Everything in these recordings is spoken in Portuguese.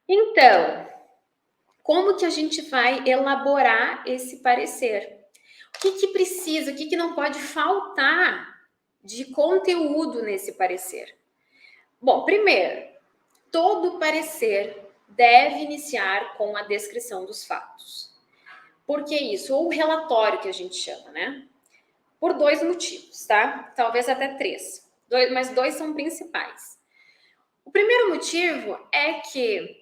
Então, como que a gente vai elaborar esse parecer? O que que precisa, o que que não pode faltar de conteúdo nesse parecer? Bom, primeiro, todo parecer deve iniciar com a descrição dos fatos. Por que isso? Ou o relatório que a gente chama, né? Por dois motivos, tá? Talvez até três. Mas dois são principais. O primeiro motivo é que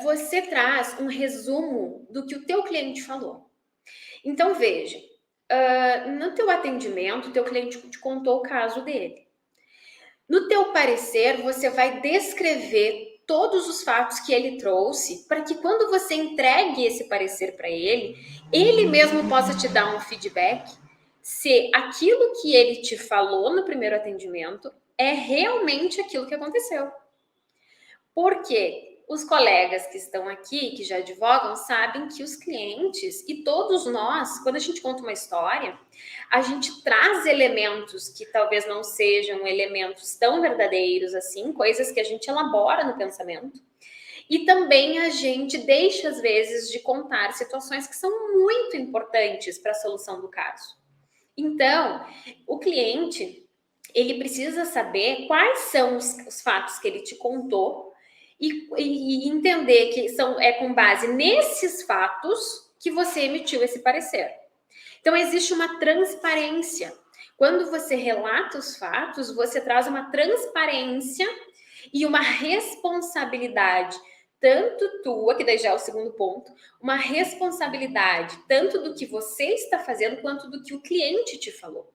você traz um resumo do que o teu cliente falou. Então, veja, no teu atendimento, o teu cliente te contou o caso dele. No teu parecer, você vai descrever todos os fatos que ele trouxe, para que quando você entregue esse parecer para ele mesmo possa te dar um feedback se aquilo que ele te falou no primeiro atendimento é realmente aquilo que aconteceu. Porque os colegas que estão aqui, que já advogam, sabem que os clientes e todos nós, quando a gente conta uma história, a gente traz elementos que talvez não sejam elementos tão verdadeiros assim, coisas que a gente elabora no pensamento. E também a gente deixa, às vezes, de contar situações que são muito importantes para a solução do caso. Então, o cliente, ele precisa saber quais são os fatos que ele te contou e entender que é com base nesses fatos que você emitiu esse parecer. Então, existe uma transparência. Quando você relata os fatos, você traz uma transparência e uma responsabilidade, tanto tua, que daí já é o segundo ponto, uma responsabilidade tanto do que você está fazendo quanto do que o cliente te falou.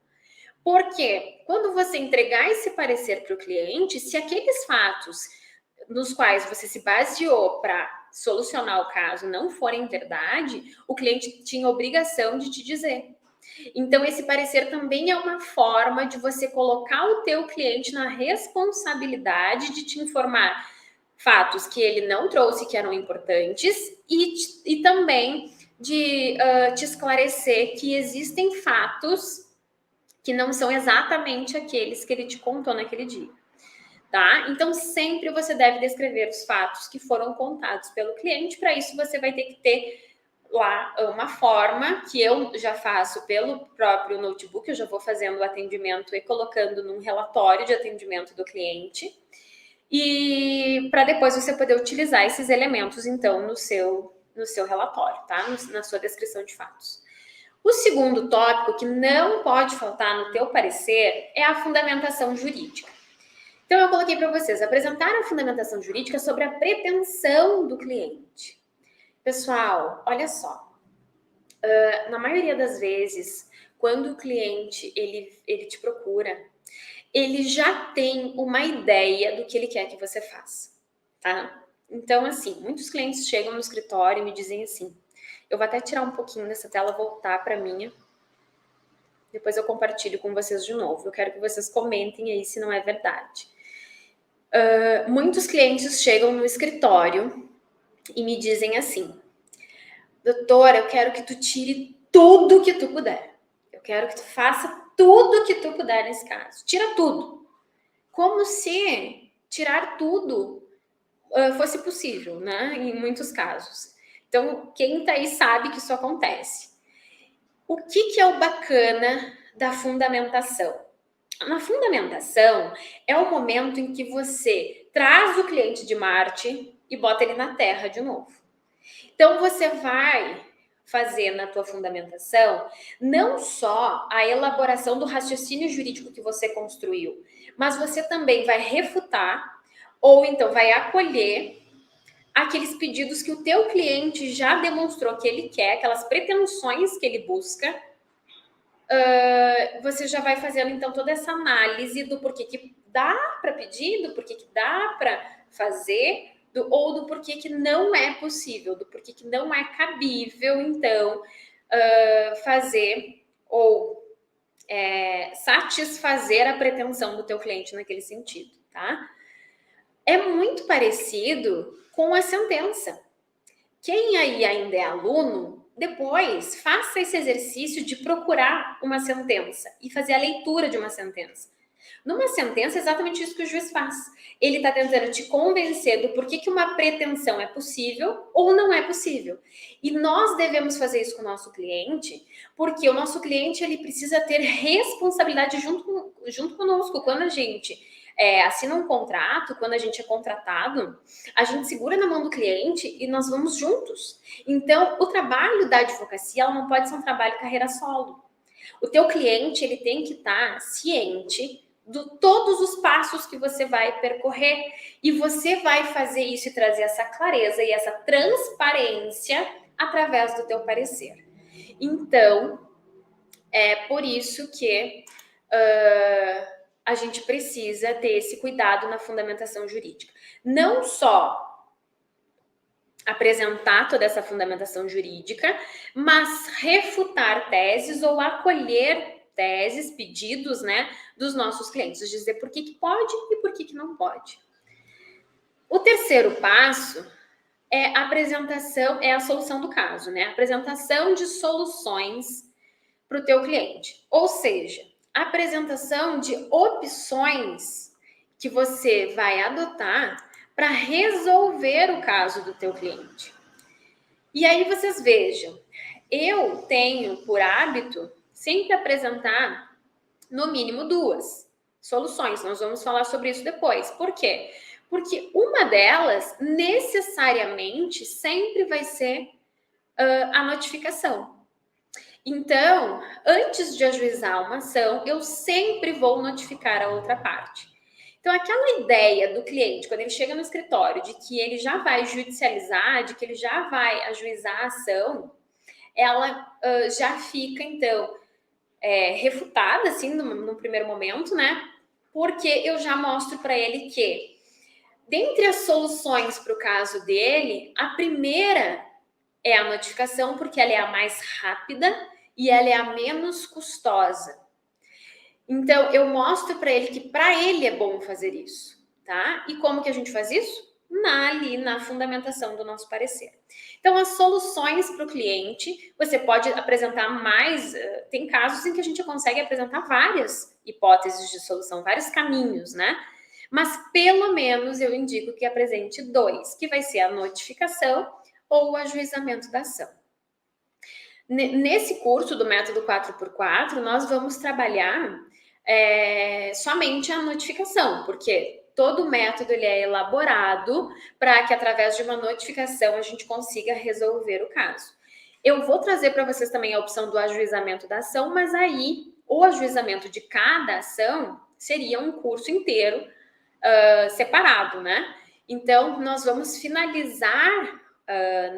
Porque quando você entregar esse parecer para o cliente, se aqueles fatos nos quais você se baseou para solucionar o caso não forem verdade, o cliente tinha obrigação de te dizer. Então, esse parecer também é uma forma de você colocar o teu cliente na responsabilidade de te informar fatos que ele não trouxe que eram importantes e também de te esclarecer que existem fatos que não são exatamente aqueles que ele te contou naquele dia. Tá? Então, sempre você deve descrever os fatos que foram contados pelo cliente. Para isso, você vai ter que ter lá uma forma que eu já faço pelo próprio notebook, eu já vou fazendo o atendimento e colocando num relatório de atendimento do cliente. E para depois você poder utilizar esses elementos, então, no seu relatório, tá? Na sua descrição de fatos. O segundo tópico que não pode faltar no teu parecer é a fundamentação jurídica. Então, eu coloquei para vocês apresentar a fundamentação jurídica sobre a pretensão do cliente. Pessoal, olha só. Na maioria das vezes, quando o cliente ele te procura, ele já tem uma ideia do que ele quer que você faça, tá? Então, assim, muitos clientes chegam no escritório e me dizem assim: eu vou até tirar um pouquinho dessa tela, voltar para a minha. Depois eu compartilho com vocês de novo. Eu quero que vocês comentem aí se não é verdade. Muitos clientes chegam no escritório e me dizem assim: doutora, eu quero que tu tire tudo que tu puder. Eu quero que tu faça tudo que tu puder nesse caso. Tira tudo. Como se tirar tudo fosse possível, né? Em muitos casos. Então, quem tá aí sabe que isso acontece. O que é o bacana da fundamentação? Na fundamentação é o momento em que você traz o cliente de Marte e bota ele na Terra de novo. Então você vai fazer na tua fundamentação não só a elaboração do raciocínio jurídico que você construiu, mas você também vai refutar ou então vai acolher aqueles pedidos que o teu cliente já demonstrou que ele quer, aquelas pretensões que ele busca. Você já vai fazendo então toda essa análise do porquê que dá para pedir, do porquê que dá para fazer, ou do porquê que não é possível, do porquê que não é cabível, então, fazer ou satisfazer a pretensão do teu cliente naquele sentido, tá? É muito parecido com a sentença. Quem aí ainda é aluno, depois faça esse exercício de procurar uma sentença e fazer a leitura de uma sentença. Numa sentença, é exatamente isso que o juiz faz. Ele está tentando te convencer do porquê que uma pretensão é possível ou não é possível. E nós devemos fazer isso com o nosso cliente, porque o nosso cliente ele precisa ter responsabilidade junto conosco. Quando a gente assina um contrato, quando a gente é contratado, a gente segura na mão do cliente e nós vamos juntos. Então, o trabalho da advocacia ela não pode ser um trabalho carreira solo. O teu cliente ele tem que estar ciente de todos os passos que você vai percorrer e você vai fazer isso e trazer essa clareza e essa transparência através do teu parecer. Então, é por isso que a gente precisa ter esse cuidado na fundamentação jurídica. Não só apresentar toda essa fundamentação jurídica, mas refutar teses ou acolher teses, pedidos, né, dos nossos clientes, dizer por que pode e por que não pode. O terceiro passo é a apresentação, é a solução do caso, né? Apresentação de soluções para o teu cliente. Ou seja, apresentação de opções que você vai adotar para resolver o caso do teu cliente. E aí vocês vejam, eu tenho por hábito sempre apresentar no mínimo 2 soluções. Nós vamos falar sobre isso depois. Por quê? Porque uma delas necessariamente sempre vai ser a notificação. Então, antes de ajuizar uma ação, eu sempre vou notificar a outra parte. Então, aquela ideia do cliente, quando ele chega no escritório, de que ele já vai judicializar, de que ele já vai ajuizar a ação, ela já fica, então, refutada, assim, no primeiro momento, né? Porque eu já mostro para ele que, dentre as soluções para o caso dele, a primeira é a notificação, porque ela é a mais rápida e ela é a menos custosa. Então, eu mostro para ele que para ele é bom fazer isso, tá? E como que a gente faz isso? Ali na fundamentação do nosso parecer. Então, as soluções para o cliente, você pode apresentar mais, tem casos em que a gente consegue apresentar várias hipóteses de solução, vários caminhos, né? Mas pelo menos eu indico que apresente 2, que vai ser a notificação ou o ajuizamento da ação. Nesse curso do método 4x4, nós vamos trabalhar somente a notificação, porque todo método ele é elaborado para que através de uma notificação a gente consiga resolver o caso. Eu vou trazer para vocês também a opção do ajuizamento da ação, mas aí o ajuizamento de cada ação seria um curso inteiro separado, né? Então, nós vamos finalizar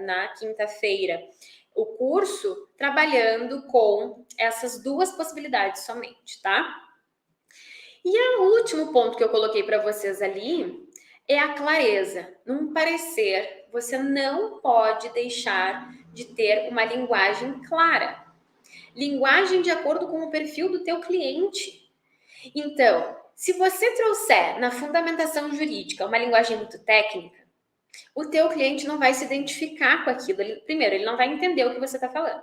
na quinta-feira o curso trabalhando com essas 2 possibilidades somente, tá? E o último ponto que eu coloquei para vocês ali é a clareza. Num parecer, você não pode deixar de ter uma linguagem clara. Linguagem de acordo com o perfil do teu cliente. Então, se você trouxer na fundamentação jurídica uma linguagem muito técnica, o teu cliente não vai se identificar com aquilo. Primeiro, ele não vai entender o que você está falando.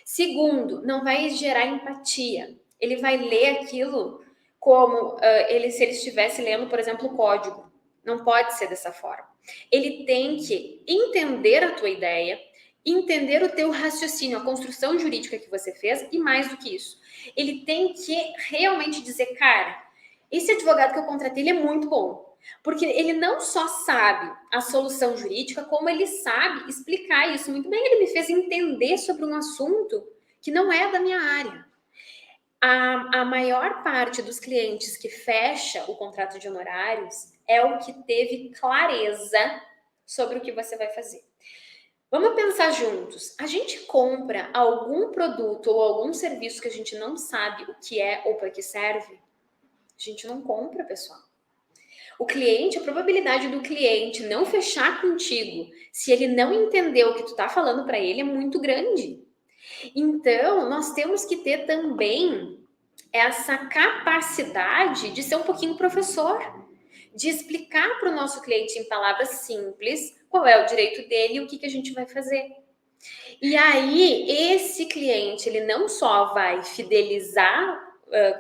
Segundo, não vai gerar empatia. Ele vai ler aquilo como se ele estivesse lendo, por exemplo, o código. Não pode ser dessa forma. Ele tem que entender a tua ideia, entender o teu raciocínio, a construção jurídica que você fez e mais do que isso. Ele tem que realmente dizer, cara, esse advogado que eu contratei, ele é muito bom. Porque ele não só sabe a solução jurídica, como ele sabe explicar isso muito bem. Ele me fez entender sobre um assunto que não é da minha área. A maior parte dos clientes que fecha o contrato de honorários é o que teve clareza sobre o que você vai fazer. Vamos pensar juntos. A gente compra algum produto ou algum serviço que a gente não sabe o que é ou para que serve? A gente não compra, pessoal. O cliente, a probabilidade do cliente não fechar contigo se ele não entender o que tu tá falando para ele é muito grande. Então, nós temos que ter também essa capacidade de ser um pouquinho professor, de explicar para o nosso cliente em palavras simples qual é o direito dele e o que a gente vai fazer. E aí, esse cliente, ele não só vai fidelizar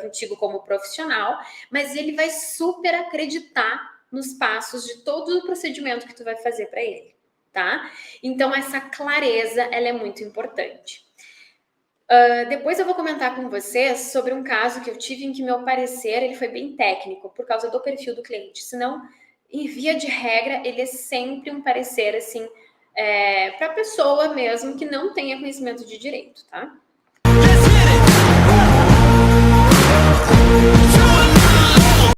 contigo como profissional, mas ele vai super acreditar nos passos de todo o procedimento que tu vai fazer para ele, tá? Então, essa clareza, ela é muito importante. Depois eu vou comentar com vocês sobre um caso que eu tive em que meu parecer ele foi bem técnico, por causa do perfil do cliente. Senão, em via de regra, ele é sempre um parecer, assim, para a pessoa mesmo que não tenha conhecimento de direito, tá?